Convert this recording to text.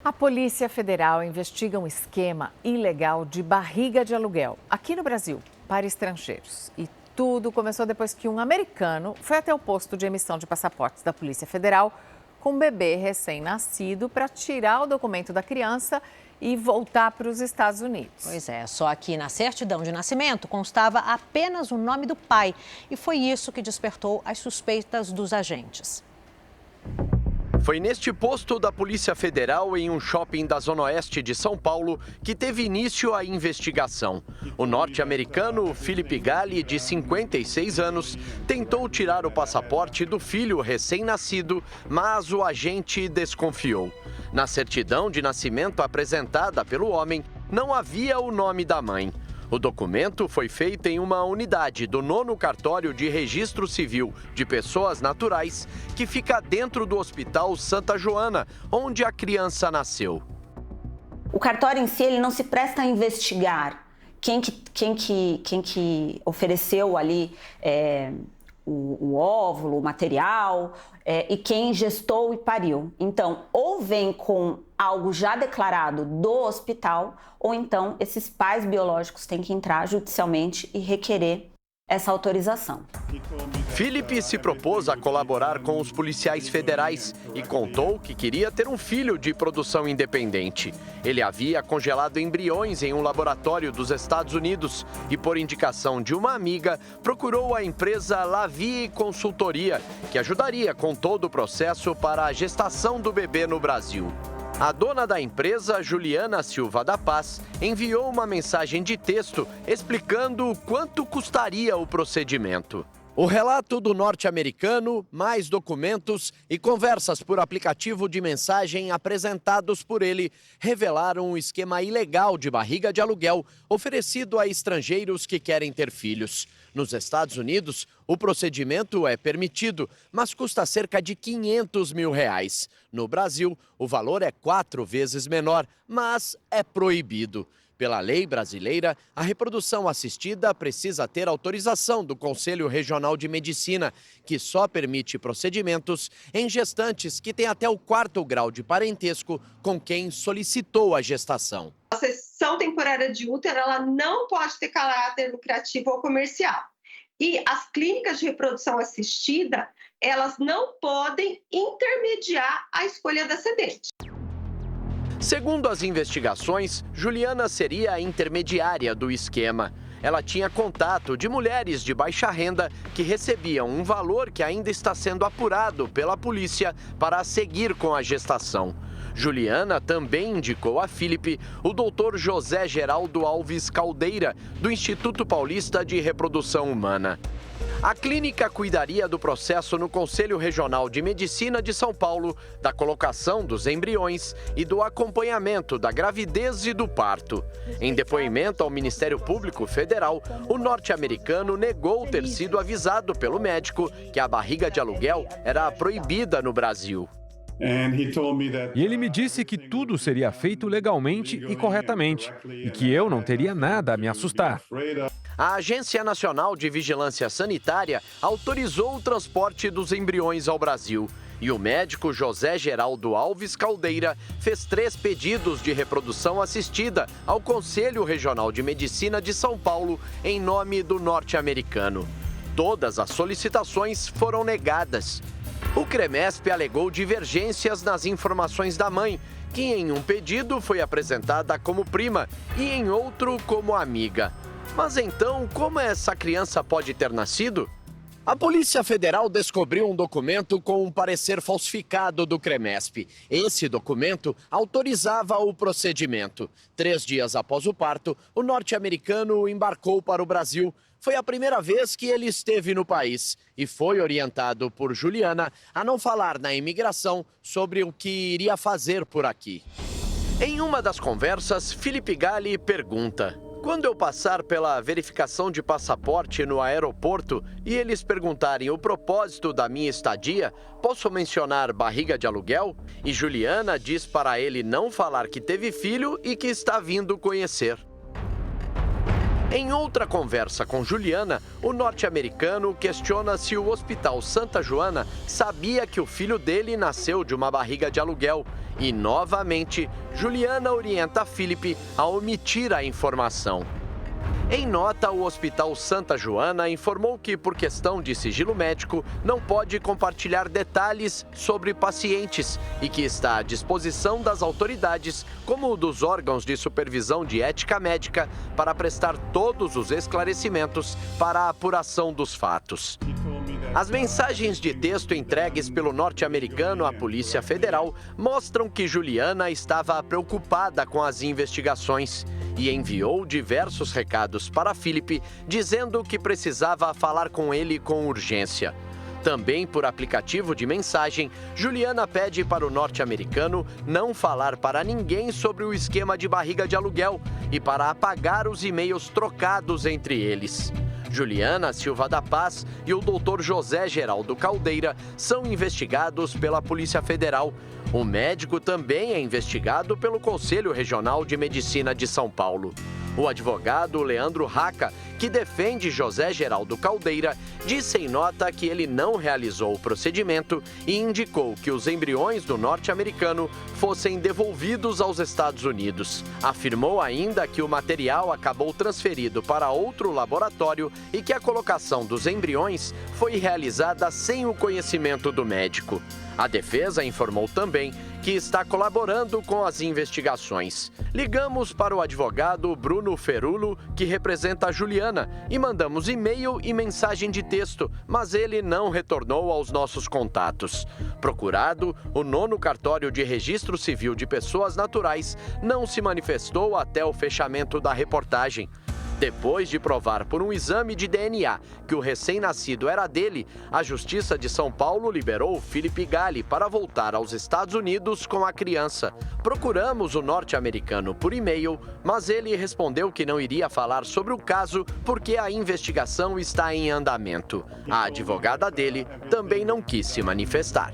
A Polícia Federal investiga um esquema ilegal de barriga de aluguel aqui no Brasil para estrangeiros. E tudo começou depois que um americano foi até o posto de emissão de passaportes da Polícia Federal com um bebê recém-nascido para tirar o documento da criança e voltar para os Estados Unidos. Pois é, só que na certidão de nascimento constava apenas o nome do pai. E foi isso que despertou as suspeitas dos agentes. Foi neste posto da Polícia Federal, em um shopping da Zona Oeste de São Paulo, que teve início a investigação. O norte-americano Philip Galli, de 56 anos, tentou tirar o passaporte do filho recém-nascido, mas o agente desconfiou. Na certidão de nascimento apresentada pelo homem, não havia o nome da mãe. O documento foi feito em uma unidade do 9º Cartório de Registro Civil de Pessoas Naturais, que fica dentro do Hospital Santa Joana, onde a criança nasceu. O cartório em si, ele não se presta a investigar quem que ofereceu ali o óvulo, o material, e quem gestou e pariu. Então, ou vem com algo já declarado do hospital, ou então esses pais biológicos têm que entrar judicialmente e requerer essa autorização. Felipe se propôs a colaborar com os policiais federais e contou que queria ter um filho de produção independente. Ele havia congelado embriões em um laboratório dos Estados Unidos e, por indicação de uma amiga, procurou a empresa Lavie Consultoria, que ajudaria com todo o processo para a gestação do bebê no Brasil. A dona da empresa, Juliana Silva da Paz, enviou uma mensagem de texto explicando quanto custaria o procedimento. O relato do norte-americano, mais documentos e conversas por aplicativo de mensagem apresentados por ele revelaram um esquema ilegal de barriga de aluguel oferecido a estrangeiros que querem ter filhos. Nos Estados Unidos, o procedimento é permitido, mas custa cerca de R$500 mil. No Brasil, o valor é 4 vezes menor, mas é proibido. Pela lei brasileira, a reprodução assistida precisa ter autorização do Conselho Regional de Medicina, que só permite procedimentos em gestantes que têm até o 4º grau de parentesco com quem solicitou a gestação. A cessão temporária de útero, ela não pode ter caráter lucrativo ou comercial. E as clínicas de reprodução assistida, elas não podem intermediar a escolha da cedente. Segundo as investigações, Juliana seria a intermediária do esquema. Ela tinha contato de mulheres de baixa renda que recebiam um valor que ainda está sendo apurado pela polícia para seguir com a gestação. Juliana também indicou a Felipe o doutor José Geraldo Alves Caldeira, do Instituto Paulista de Reprodução Humana. A clínica cuidaria do processo no Conselho Regional de Medicina de São Paulo, da colocação dos embriões e do acompanhamento da gravidez e do parto. Em depoimento ao Ministério Público Federal, o norte-americano negou ter sido avisado pelo médico que a barriga de aluguel era proibida no Brasil. E ele me disse que tudo seria feito legalmente e corretamente, e que eu não teria nada a me assustar. A Agência Nacional de Vigilância Sanitária autorizou o transporte dos embriões ao Brasil. E o médico José Geraldo Alves Caldeira fez 3 pedidos de reprodução assistida ao Conselho Regional de Medicina de São Paulo em nome do norte-americano. Todas as solicitações foram negadas. O CREMESP alegou divergências nas informações da mãe, que em um pedido foi apresentada como prima e em outro como amiga. Mas então, como essa criança pode ter nascido? A Polícia Federal descobriu um documento com um parecer falsificado do CREMESP. Esse documento autorizava o procedimento. 3 dias após o parto, o norte-americano embarcou para o Brasil. Foi a primeira vez que ele esteve no país e foi orientado por Juliana a não falar na imigração sobre o que iria fazer por aqui. Em uma das conversas, Philip Galli pergunta: quando eu passar pela verificação de passaporte no aeroporto e eles perguntarem o propósito da minha estadia, posso mencionar barriga de aluguel? E Juliana diz para ele não falar que teve filho e que está vindo conhecer. Em outra conversa com Juliana, o norte-americano questiona se o Hospital Santa Joana sabia que o filho dele nasceu de uma barriga de aluguel. E, novamente, Juliana orienta Felipe a omitir a informação. Em nota, o Hospital Santa Joana informou que, por questão de sigilo médico, não pode compartilhar detalhes sobre pacientes e que está à disposição das autoridades, como dos órgãos de supervisão de ética médica, para prestar todos os esclarecimentos para a apuração dos fatos. As mensagens de texto entregues pelo norte-americano à Polícia Federal mostram que Juliana estava preocupada com as investigações e enviou diversos recados para Felipe, dizendo que precisava falar com ele com urgência. Também por aplicativo de mensagem, Juliana pede para o norte-americano não falar para ninguém sobre o esquema de barriga de aluguel e para apagar os e-mails trocados entre eles. Juliana Silva da Paz e o Dr. José Geraldo Caldeira são investigados pela Polícia Federal. O médico também é investigado pelo Conselho Regional de Medicina de São Paulo. O advogado Leandro Raca, que defende José Geraldo Caldeira, disse em nota que ele não realizou o procedimento e indicou que os embriões do norte-americano fossem devolvidos aos Estados Unidos. Afirmou ainda que o material acabou transferido para outro laboratório e que a colocação dos embriões foi realizada sem o conhecimento do médico. A defesa informou também que está colaborando com as investigações. Ligamos para o advogado Bruno Ferulo, que representa a Juliana, e mandamos e-mail e mensagem de texto, mas ele não retornou aos nossos contatos. Procurado, o 9º Cartório de Registro Civil de Pessoas Naturais não se manifestou até o fechamento da reportagem. Depois de provar por um exame de DNA que o recém-nascido era dele, a Justiça de São Paulo liberou Felipe Galli para voltar aos Estados Unidos com a criança. Procuramos o norte-americano por e-mail, mas ele respondeu que não iria falar sobre o caso porque a investigação está em andamento. A advogada dele também não quis se manifestar.